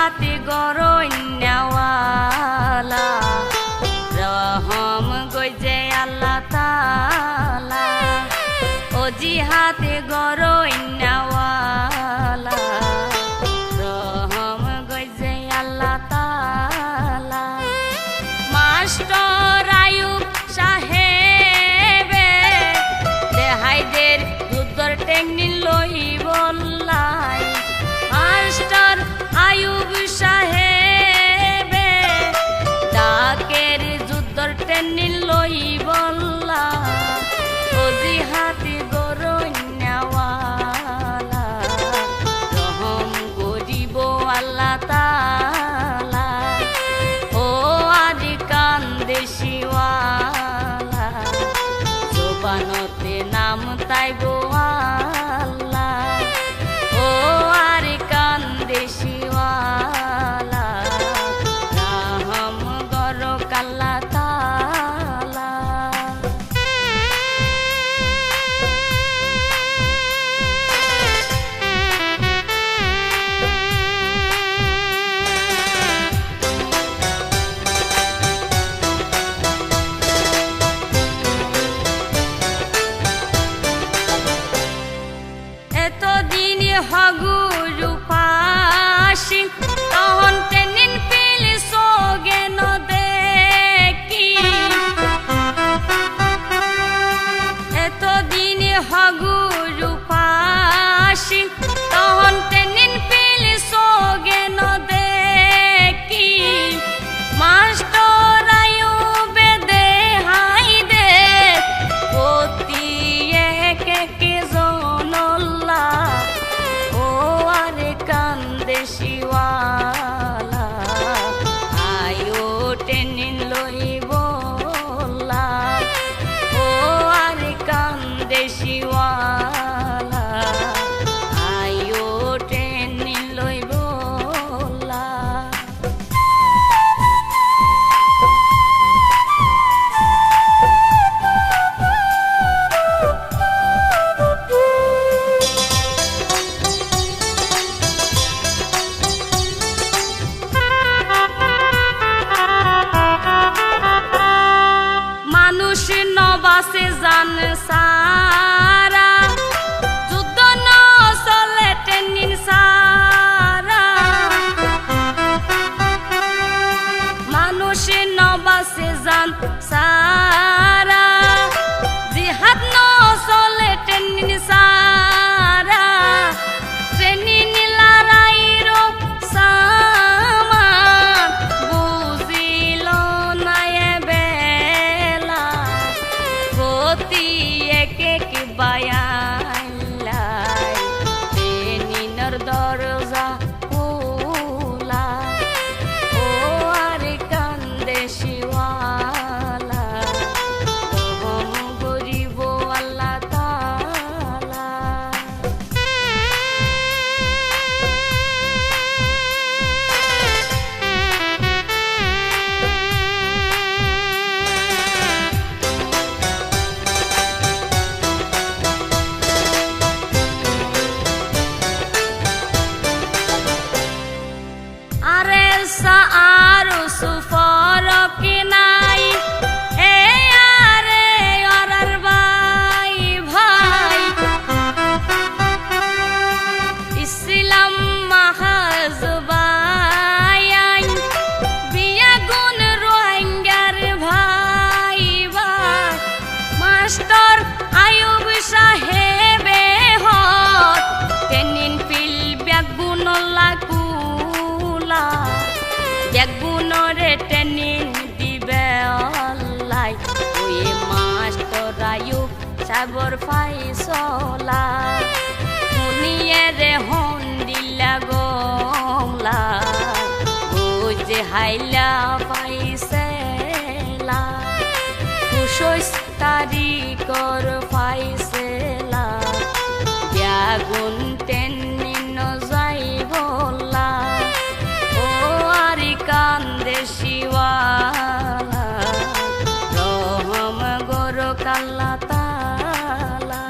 হাতে গরইন্যাওয়ালা রহম গইজে আল্লাহ তাআলা ওজি হাতে গরইন্যাওয়ালা রহম গইজে আল্লাহ তাআলা মাস্টার আয়ুব সাহেবে দেহাইদের যুদ্ধর টেকনিক লই বললাই মাস্টার আয়ুব সাহেবে ডাকের যুদ্ধর টেকনিক লই বললা ওজি হাতে গরইন্যাওয়ালা রহম গরিব আল্লাহ তাআলা ও আদি কান্দেশিওয়ালা জবানতে নাম তাইবো আল্লাহ ও আদি কান্দেশিওয়ালা রহম গরক আল্লাহ তাআলা এতদিন হগুরু পাশি তহন তেনিন পিলি সোগেন দেখি এতদিন হগুরু পাশি তহন তেনিন পিলি সোগেন দেখি মাস্টার আয়ুবে দেহাই দে অতি একে জনল্লা ও আরে কান্দেশিওয়ালা আয়ো টেনিন লই বললা ও আরে কান্দেশিওয়ালা আয়ো টেনিন লই বললা মানুষ নবাসে জান সারা যুদ্ধ ন চলে টেনিন সারা মানুষ নবাসে জান সারা জিহাদ ন চলে টেনিন সারা ট্রেনিন লড়াইর সামান বুঝিল না বেলা গতি একে কি বায়ালাই ট্রেনিনের দরজা খোলা ও আরে কান্দেশিওয়ালা রহম গরিব আল্লাহ তাআলা আরে সাআরু সুফরকি নাই এ আরে অরার ভাই ভাই ইসলাম মাহাজবাই বিয়া গুণ রোহিঙ্গার ভাই ভাই মাস্টার আয়ুব সাহেবে হত টেনিন পিল ব্যাগুন লাগুলা ব্যাগুনরে টেনিন দিবে অল্লাই ওই মাস্টার আয়ুব সাবর ফাইসলা শুনিয়ে রে হন দিলা গমলা বুঝে হাইলা পাইছেলা ২৬ তারিখর পাইছেলা ব্যাগুন টেনিন যাই বললা ও আরি কান্দেশিওয়ালা রহম গরক আল্লাহ তাআলা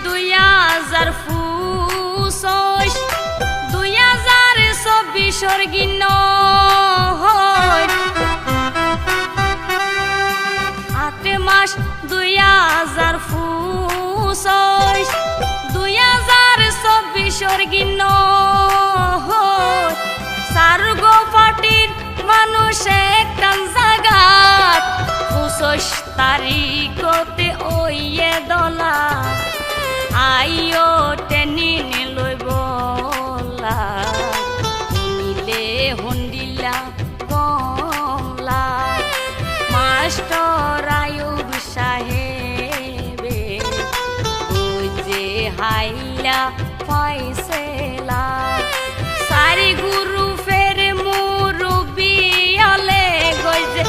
2025 2024 গিন্ন 8 মাস 2025 2024 গিন্ন সারগো পাটির মানুষ একখান জাগাত 25 তারিখতে ওইয়ে দলা আইও টেনি লইবলা শুনিলে হন্দিলা কমলা মাস্টার আয়ুব সাহেবে ওই যে হাইলা ফাইসেলা সারি গুরু ফের মুরুবি আলে গই যে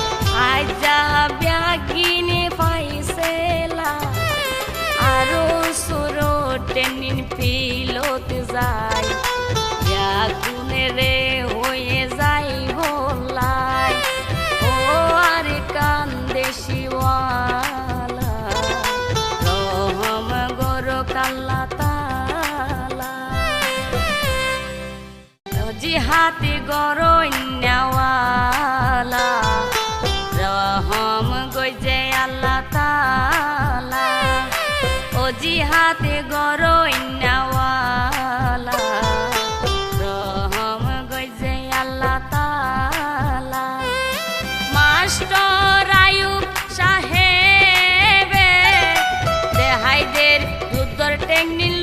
আজা ব্যাগিনে ফাইসেলা আরো সুরো টেনিন ফিলত যায় ব্যাগুনে রে হয়ে যাই ভোলাই ও আর কান্দে শিওয়ালা রহম গর কাল্লা তালা জিহাতে গর নেওয়ালা রহম গইজে আল্লাহ তালা ও জিহাতে গর নেওয়ালা রহম গইজে আল্লাহ তালা মাস্টার আয়ুব সাহেবে দেহাইদের দুধর টেকনিল